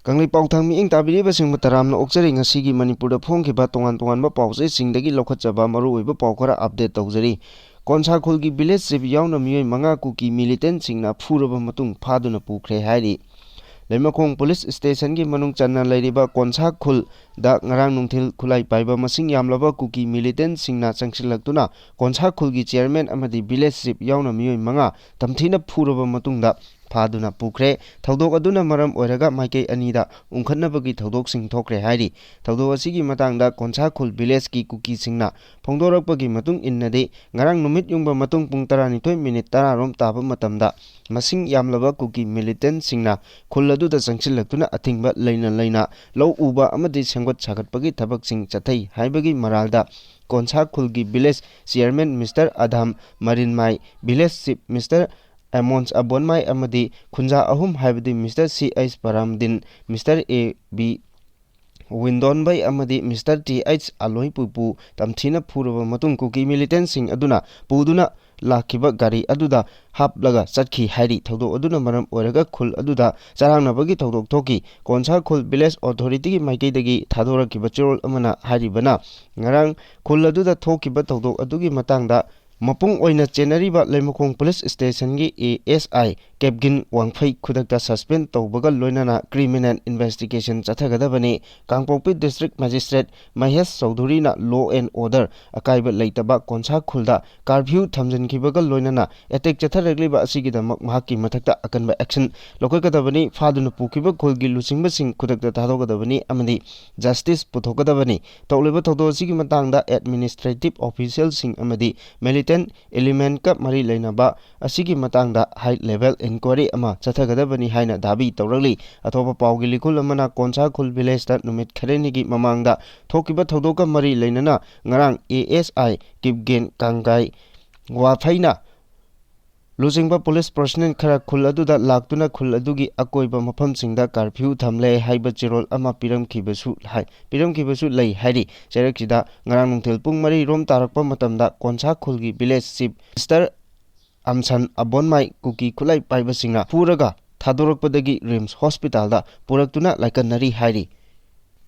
Kangla Pao thangmi ing tabiriba sing mataramna okjari ngasigi Manipurda phongkhiba tongan-tonganba pausai singdagi lokhatjaba maruoiba paw khara update tawjari. Konsa khulgi village chief yauna mioi manga Kuki Millitant Singna Furaba Mtung Faduna Pukhre hairi. Leimakhong police station gi manung channa leiriba konsa khul da ngarang nungthil khulai paiba masing yamlaba Kuki Millitant Singna changsilaktuna konsa khulgi chairman amadi village chief yauna mioi manga Tamthina Furaba Mtung da Faduna Pukhre thodok aduna maram oiraga maikei anida ungkhatnabagi thodok sing thokre hairi. Thodok asigi matangda konsa khul village ki Kuki singna phongdorakpagi matung innade ngarang numit yungba matung pung 12 minute 10 rom taba matamda masing yamlaba Kuki Militant Singna khul aduda changsilaktuna athingba leina lau uba amadi senggot sagatpagi thabak sing chathai haibagi maralda konsa khulgi village chairman Mr. Adam Marinmai, village chief Mr. Amons Abonmai amadi khunja ahum haibadi Mr. C.H. Paramdin, Mr. A.B. Windon Bay amadi Mr. T.H. Aloi Pupu Tamthina Furaba Mtung Kuki Militant Sing aduna puduna lakiba gari aduda haplaga chatkhi hairi. Thodok aduna maram oiraga khul aduda charangnabagi thodok thoki konsa khul village authority gi maikeidagi thadorakiba chirol amana hairibana ngarang khul aduda thokiba thodok adugi matangda mapung oina chenariba leimakhong police station gi ASI Capgin Wangphai khudakta suspend tawbaga loinana criminal investigation chathagadabani. Kangpokpi district magistrate Mahesh Chaudhuri na law and order akaiba leitaba konsa khulda curfew thamjankibaga loinana attack chatharegliba asigidamak mahaki mathakta akanba action lokakadabani. Faduna pukiba khulgi lusingba sing khudakta thadogadabani amadi justice puthogadabani. Tawleba thodo asigi matangda administrative official sing amadi militant element ka mari leinaba asigi matangda high level inquiry ama chathagadabani haina dabi tawragli. Athoba pawgi likul amana konsa khul village ta numit kharenigi mamangda thokiba thodoka mari leinana ngarang ASI Kipgen Kangai Waphaina Losingba police personnel khara khul aduda laktuna khul adugi akoiba maphamsingda curfew thamle haiba chirol ama piramkibasu lei hairi. Cherakida ngarang nungthil pung mari rom tarakpa matamda konsa khulgi village chief Mr. Amsan Abonmai Kuki khulai paiba singna puraga thadorakpadagi Rims hospital da puraktuna laikannari hairi.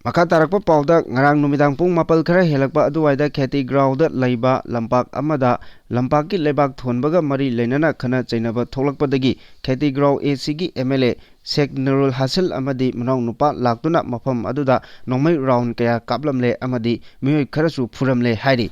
Maka tarakpa pauda ngarang numidang pung mapal khara helakpa aduwaida kheti ground laiba lampak amada lampaki lebak thonbaga mari leinana khana chainaba tholakpadagi kheti ground ACG MLA Sheikh Nurul Hasil amadi manong nupa laktuna mafam aduda nongmai round kaya kaplamle amadi mioi kharasu phuramle hairi.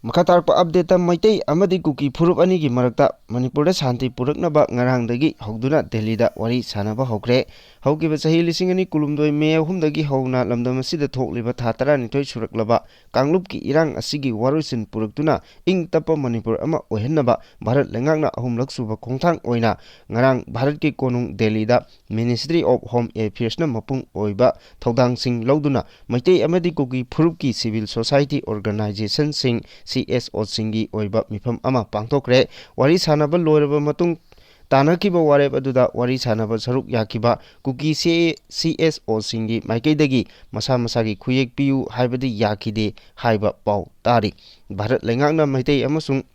Makatarpa update Meitei Amadi Kuki Furup anigi marakta Manipurda Shanti Puraknaba ngarangdagi hogduna Delhida wari sanaba hokre. Haukiba chahi lising ani kulumdoi me ahumdagi hogna lamdam asida thokliba tha 12 suraklaba kanglupki irang asigi warusin puraktuna ing tapa Manipur ama ohenaba Bharat lengakna ahumlak suba khongthang oina ngarang Bharat ki konung Delhida Ministry of Home Affairs na mapung oiba thodang sing lauduna Meitei Amadi Kuki Furup ki civil society organization sing CSO singi oiba mifam ama pangthokre. Wari sanaba loiraba matung Tanakiba wareb aduda wari sanaba saruk yakiba Kuki CSO singi maikeidagi masa masagi khuyek piu haibadi yakide haiba pau tari. Bharat lengakna Meitei amasung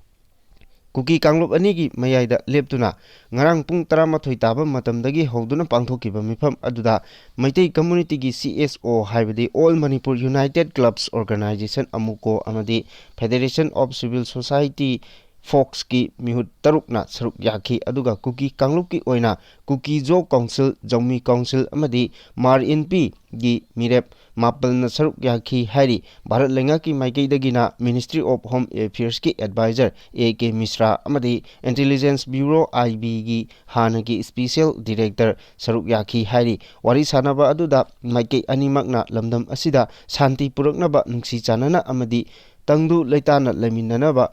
Kuki Kanglop anigi mayaida leptuna ngarang pung 13 taba matamdagi hogduna pangthokiba mifam aduda Meitei community gi CSO haibadi All Manipur United Clubs Organization amuko amadi Federation of Civil Society Fox ki mihut tarukna saruk yaki aduga Kuki Kanglop ki oina Kuki Job Council Jongmi Council amadi Mar NP gi mirep mapalna saruk yaki hairi. Bharat lengaki maikeidagina Ministry of Home Affairs ki advisor AK Mishra amadi Intelligence Bureau IB gi hanagi special director saruk yaki hairi. Wari sanaba aduda maikei animakna lamdam asida shanti puraknaba nungsi chanana amadi tangdu leitana leminanaba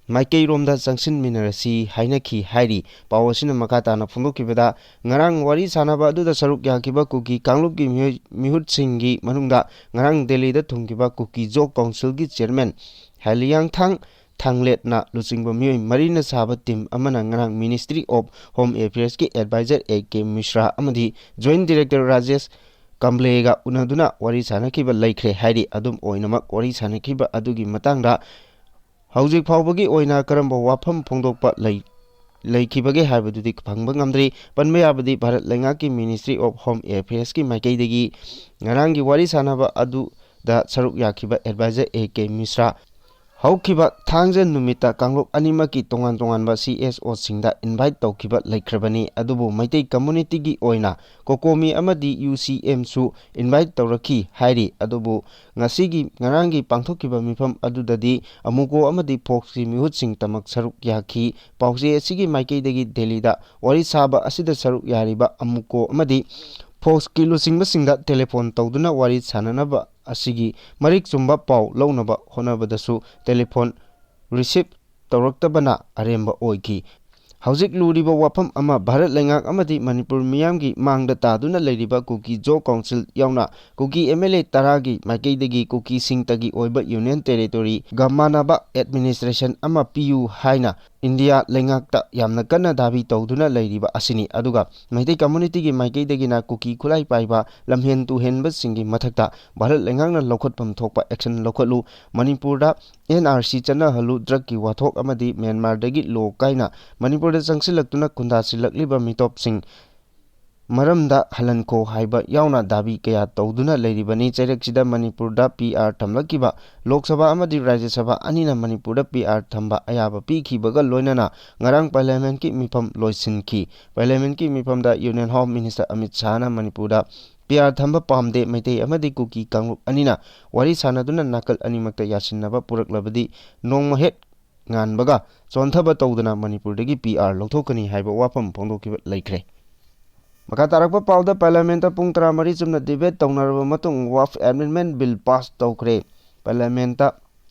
Maikei romda changsin minarasi hainaki hairi. Pawasina makatana phungdokibada ngarang wari sanaba aduda saruk yakiba Kuki Kanglop ki mihut singi manungda ngarang Delhi da thungkiba Kuki Job Council gi chairman Haliang Thanglet na lusingba mioi marina saba team amana ngarang Ministry of Home Affairs ki advisor AK Mishra amadi joint director Rajesh Kamblega unaduna wari sanakiba laikre hairi. Adum oinamak wari sanakiba adugi matangda Hauzik Faubagi oina karamba wafam phongdokpa lei leikibage haibadudi phangba ngamdri panba yabadi Bharat Lengaki Ministry of Home Affairs ki maikaidagi ngarangi wari sanaba adu da saruk yakiba advisor AK Misra Haukiba Thangja Numita Kanglok Animaki Tongan Tonganba CSO Singda invite Taukiba Laikrabani Adubu Meitei Community Gi Oina Kokomi Amadi UCM Su invite Tauraki Hairi Adubu Ngasigi Ngarangi Pangthokiba Mifam Adudadi Amuko Amadi Poksi Mihut Sing Tamak Saruk Yaki Pausi Sigi Maikaidagi Delida Wari Saba Asida Saruk Yariba Amuko Amadi Fox kilo singba singda telephone tawduna wari sananaba asigi marik chumba pau launaba honabadasu telephone receive tawraktabana aremba oiki Haujik luriba wafam ama Bharat Lengak amadi Manipur miyamgi mangda taduna leiriba Kuki Jo Council yauna Kuki MLA taragi maikaidagi Kuki singtagi oiba Union Territory Gamanaba Administration ama PU haina India Lengakta yamna kanna dabi tawduna leiriba asini aduga Meitei community gi maikaidagi na Kuki khulai paiba lamhen tu henba singi mathakta Bharat Lengakna lokhatpam thokpa action lokhatlu Manipurda NRC chana halu drug ki wathok amadi Myanmar dagi lo kaina Manipur Sangsilaktuna Kunda Silakliba Mitop Sing Maramda Halanko Haiba Yauna Dabi Kaya Tawduna Leribani Chereksida Manipurda PR Tamlakiba Lok Sabha Amadi Rajya Sabha Anina Manipurda PR Tamba Ayaba Piki Baga Loinana Ngarang Parliament Ki Mipam Loisinki Parliament Ki Mipamda Union Home Minister Amit Shahna Manipurda PR Thamba Pamde Meitei Amadi Kuki Kangluk Anina Wari Sanaduna Nakal Animakta Yasinaba Puraklabadi Nongmai Nganbaga Sonthaba Tawduna Manipurdagi PR Lothokani Haiba Wafam Phongdokiba Laikre Maka tarakpa pauda Parliament pung 13 chumna debate tawnaraba matung Waqf Amendment Bill pass tawkhre Parliament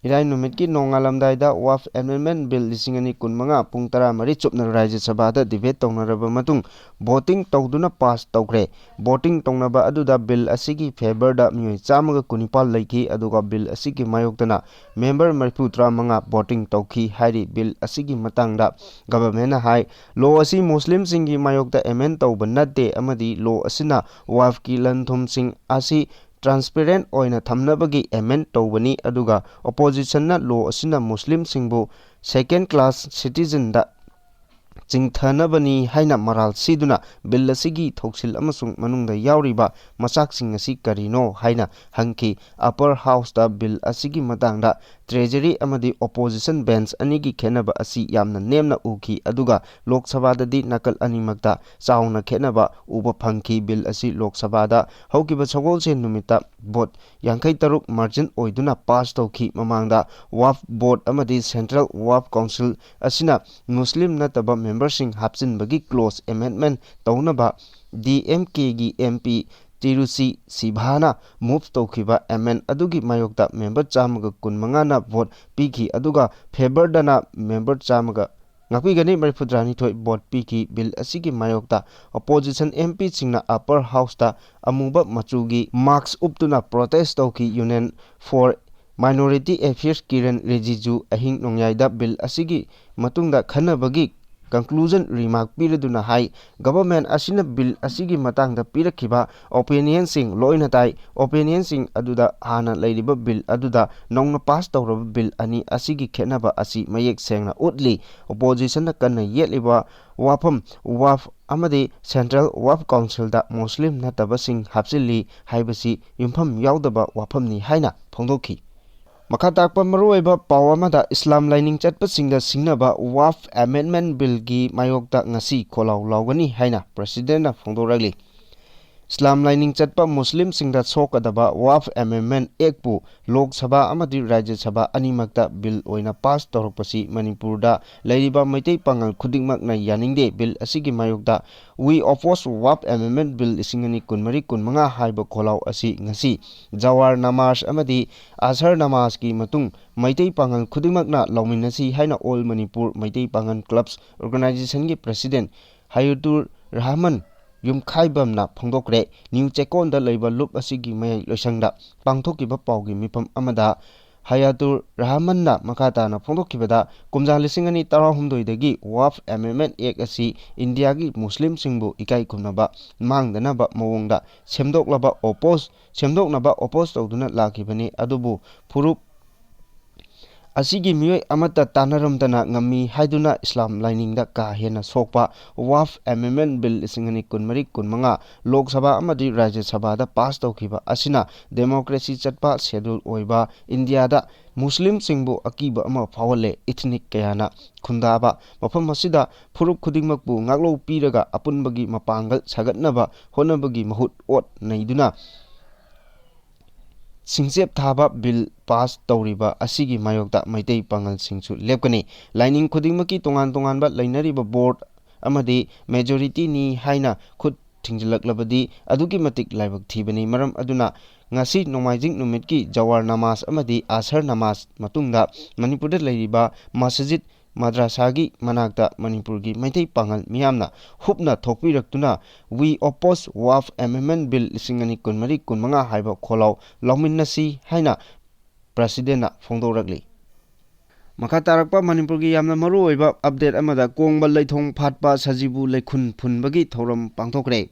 Irai numit ki nongalamdaida Waqf Amendment Bill 2015 pung 13 chupna Rajya Sabha da debate tawnaraba matung voting tawduna pass tawkhre voting tawnaba aduda bill asigi favor da mioi 119 laiki aduga bill asigi mayoktana member 35 voting tawki hairi bill asigi matangda government hai law asi muslim singi mayokta amend tawba natte amadi law asina waqf ki lanthum sing asi transparent oina thamnabagi amend tawbani aduga opposition na law asina muslim singbu second class citizen da Chingthanabani haina maral siduna bill asigi thoksil amasung manungda yauriba masak sing asi karino haina hangki upper house da bill asigi matangda treasury amadi opposition bench anigi khenaba asi yamna nemna uki aduga lok sabha dadi nakal animakta chauna khenaba uba phangki bill asi lok sabha da haukiba chogol se numita vote 53 margin oiduna pass tawki mamangda waqf board amadi central waqf council asina muslim nataba membersing hapsin bagi close amendment tawnaba DMK gi MP Tirusi Sibhana move tawkiba amend adugi mayokta member chamaga kunmanga na vote piki aduga favor dana member chamaga ngakui gani marifudrani thoi vote piki bill asigi mayokta opposition MP singna upper house ta amuba machugi marks uptuna protest tawki union for minority affairs Kiran Rijiju ahing nongyaida bill asigi matungda khanabagi conclusion remark piraduna hai government asina bill asigi matangda pirakiba opinion sing loina tai opinion sing aduda hana leiriba bill aduda nongna pass tawraba bill ani asigi khenaba asi mayek sengna utli opposition na kanna yetliba wafam waqf amadi central waqf council da muslim nataba sing hapsili haibasi yumpham yaudaba wafamni haina phongdokhi Makatakpa maruiba pawamada Islam lining chatpa singda singnaba Waqf Amendment Bill gi mayokta ngasi kholaw lawgani haina President na phongdoragli Islam lining chatpa Muslim singda sokadaba Waqf Amendment Act pu Lok Sabha amadi Rajya Sabha animakta bill oina pass torokpasi Manipurda leiriba Meitei pangal khudingmakna yaningde bill asigi mayokta we oppose Waqf Amendment Bill 2015 haiba kholaw asi ngasi Jawar Namaz amadi Azhar Namaz ki matung Meitei pangal khudingmakna lawminasi haina All Manipur Meitei pangal clubs organization gi president Hayutur Rahman Yumkhaibamna phongdokre New Chekon da leiba lup asigi mayai loisangda pangthokiba paugi mipam amada Hayatur Rahmanna makata na phongdokibada kumjang lising ani tarahumdoi dagi Waqf Amendment Act asi India gi Muslim singbu ikai khumnaba mangdanaba mawongda semdoklaba oppose tawduna lakibani adubu phurup asigi mioi amata tanaramdana ngami haiduna Islam lainingda ka hena sokpa Waqf Amendment Bill isingani kunmari kunmanga Lok Sabha amadi Rajya Sabha da pass tawkhiba asina democracy chatpa schedule oiba India da Muslim singbu akiba ama phawale ethnic kayana khundaba mafam asida furup khudingmakbu ngaklo piraga apunbagi mapangal sagatnaba honabagi mahut ot naiduna Singsep thaba bill pass tawriba asigi mayokta Meitei pangal singsu lepkani lining khudingmaki tongan ba lainariba board amadi majority ni haina khud thingjilaklabadi adugi matik laibak thibani maram aduna ngasi nomaijing numitki jawar namas amadi asar namas matungda Manipurda leiriba masjid madrasagi manakta Manipurgi Meitei pangal miyamna hupna thokpiraktuna we oppose Waqf Amendment Bill isingani kunmari kunmanga haiba kholaw lawminnasi haina president phongdorakli Makatarakpa Manipurgi yamna maru oiba update amada kongba leithong phatpa sajibu leikhun phunbagi thoram pangthokre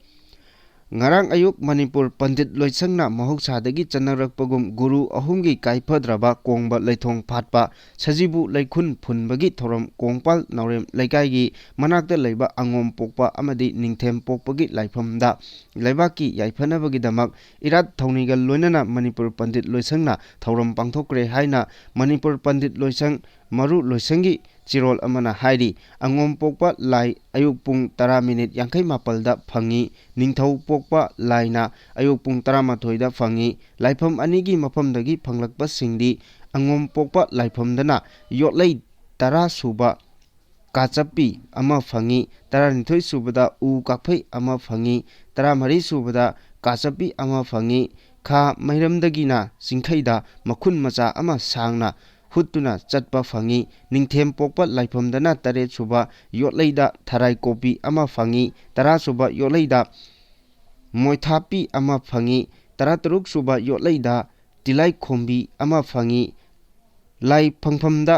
Ngarang ayuk Manipur Pandit Loisangna mahoksadagi chanarakpagum guru ahumgi kaipadraba kongba leithong phatpa sajibu leikhun phunbagi thoram kongpal naurem leikaigi manakta leiba angom pokpa amadi ningthem pokpagi laifamda leibaki yaifanabagi damak irat thawnigal loinana Manipur Pandit Loisangna thoram pangthokre haina Manipur Pandit Loisang maru loisangi chirol amana hairi angom pokpa lai ayuk pung 10 minute yangkai mapalda phangi ningthau pokpa laina ayuk pung 13 da phangi laifam anigi mapamdagi phanglakpa singdi angom pokpa laifamdana yotlei 10 suba kachapi ama phangi 12 subada u kakphai ama phangi 13 subada kachapi ama phangi kha mairamdagina singkhaida makhun macha ama sangna Hutuna chatpa phangi ningthem pokpa laifamdana 3 suba yotleida tharai kopi ama phangi 10 suba yotleida moithapi ama phangi 13 suba yotleida tilai khombi ama phangi lai phangphamda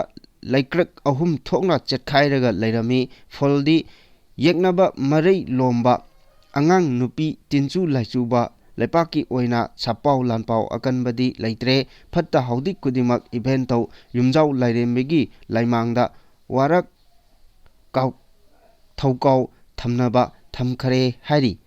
laikrak ahum thokna chetkhairaga leirami foldi yeknaba marei lomba angang nupi tinchu laichuba Lepaki oina sapau lanpau akanbadi laitre phatta haudik kudimak event tau yumjau lairembegi laimangda warak kau thaukau thamnaba thamkhare hari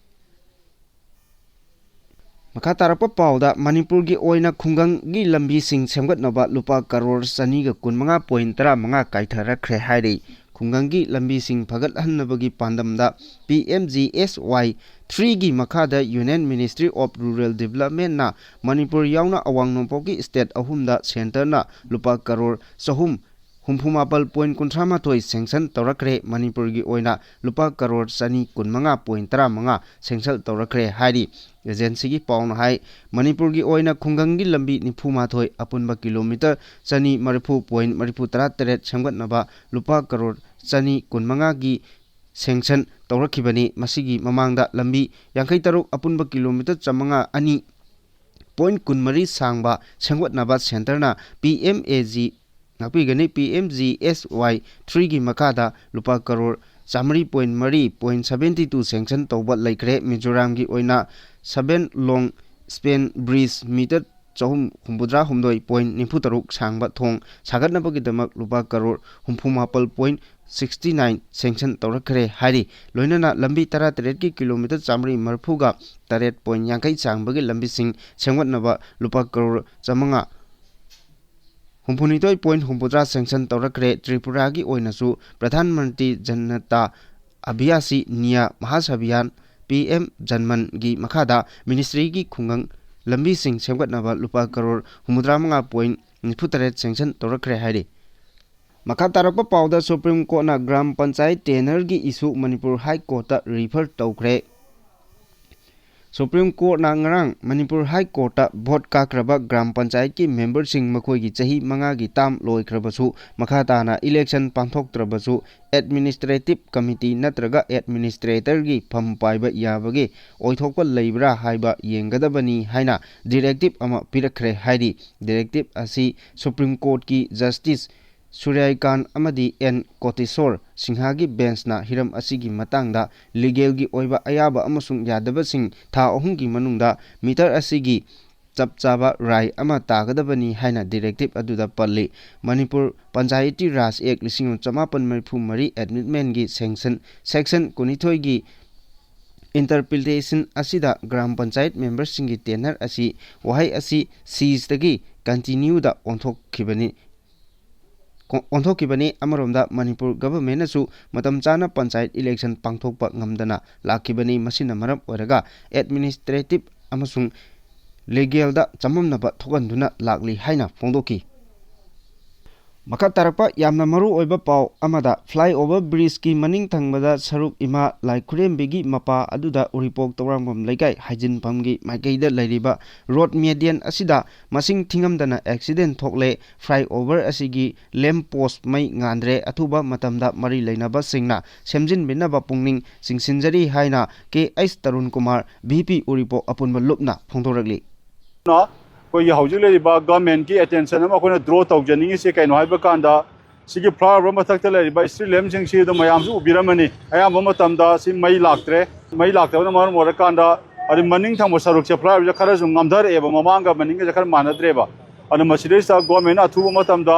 Makatarapa pauda Manipurgi oina khungangi lambi sing semgatnaba lupa karor saniga kunmanga point 15 kaitharakre hari khungangi lambi sing phagat hannabagi pandamda PMGSY 3 gi makhada Union Ministry of Rural Development na Manipur yauna awang nompoki state ahumda center na lupa karor sahum humphumapal point kuntrama toi sanction tawrakre Manipurgi oina lupa karor sani kunmanga point 15 sanction tawrakre hari agency gi pauna hai Manipurgi oina khungangi lambi nifuma thoi apunba kilometer chani marifu point marifu 38 samgatnaba lupa karor chani kunmanga gi sanction tawrakhibani masigi mamangda lambi 53 apunba kilometer chamanga ani point kunmari sangba sangwatnaba center na PMAG ngapigani PMGSY 3 gi makada lupa karor chamari point mari point 72 sanction tawba laikre Mizoram gi oina 7 long span bridge meter chahum humbudra humdoi point nifutaruk sangba thong sagatnabagi damak lupa karor humphumapal point 69 sanction tawrakre hari loinana lambi 13 ki kilometer chamri marphuga 8 point yankai changbagi lambi sing sengwatnaba lupa karor chamanga humphunitoi point humbudra sanction tawrakre Tripura gi oinasu Pradhan Mantri Janata Abhyasi Nia Mahasabhiyan PM Janman gi makhada ministry gi khungang lambi sing semgatnaba lupa karor humudra manga point nifutare sanction tawrakre hari Makatarapa pauda Supreme Court na Gram Panchayat tenor gi issue Manipur High Court ta refer tawkre Supreme Court na ngarang Manipur High Court ta vote kakraba Gram Panchayat ki member sing makhoi gi chahi manga gi tam loikhrabasu makhata na election panthoktrabasu administrative committee natraga administrator gi pham paiba yabagi oithokpa leibra haiba yengadabani haina directive ama pirakhre hairi directive asi Supreme Court ki justice Suryaikan amadi N Kotisor Singhagi bench na hiram asigi matangda legal gi oiba ayaba amasung yadaba sing tha ahum gi manungda meter asigi chap chaba rai ama tagadabani haina directive aduda palli Manipur Panchayati Raj Act 1993 Amendment gi section 12 gi interpretation asida gram panchayat members singi tenor asi wahai asi seize dagi continue da onthokibani amaromda Manipur government asu matam chana panchayat election pangthokpa ngamdana lakibani masina maram oraga administrative amasung legal da chamamnaba thoganduna lakli haina phongdoki Makha tarakpa yamna maru oiba pau amada flyover bridge ki maning thangbada saruk ima laikurembegi mapa aduda uripok tawrangom laikai hajin pamgi maikeida lairiba road median asida masing thingamdana accident thokle flyover asigi lamp post mai ngandre athuba matamda mari leinaba singna semjin binaba pungning singsinjari haina ke ais Tarun Kumar BP uripo apunba lupna phongdorakli कोई housing लेरिबा government की attention अमा कोना draw तौजनिंग से कैनो हाइबा कांदा सिगी फ्लावर मथक्ता लेरिबा स्ट्रीट लैम्प सिंग सी द मयाम सु उबिरमनी अयाम मतमदा सि मई लाक्तबना मार मोर कांदा अदि मनिंग थंग सरुक से फ्लावर खरा जु ngamdar एबा ममांगा मनिंग जे खरा मानद्रेबा अन मसिदेसा गवर्नमेंट अथुबा मतमदा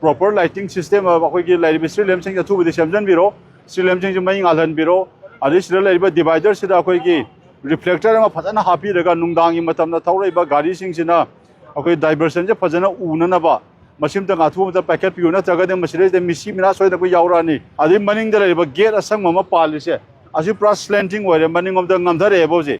प्रॉपर लाइटिंग सिस्टम अखोय की लेरिबा स्ट्रीट लैम्प सिंग अथुबदि सेमजन बिरो स्ट्रीट लैम्प सिंग मई गालन बिरो अदि सिदा लेरिबा डिवाइडर सिदा अखोय की रिफ्लेक्टर अमा फजना हापीरगा नुंगदांगी मतमदा थौरैबा गाड़ी सिंगसिना अखोय डाइवर्सन जे फजना उननबा मसिमता गाथुबदा पैकेट पियो नत्रगदे मसिदे मिसी मिना सोयदा को यावरानी अदि मनिंग द लेरिबा गेट असंग ममा पालिसे असि प्रा स्लैंटिंग ओरे मनिंग ऑफ द ngamdare एबोजे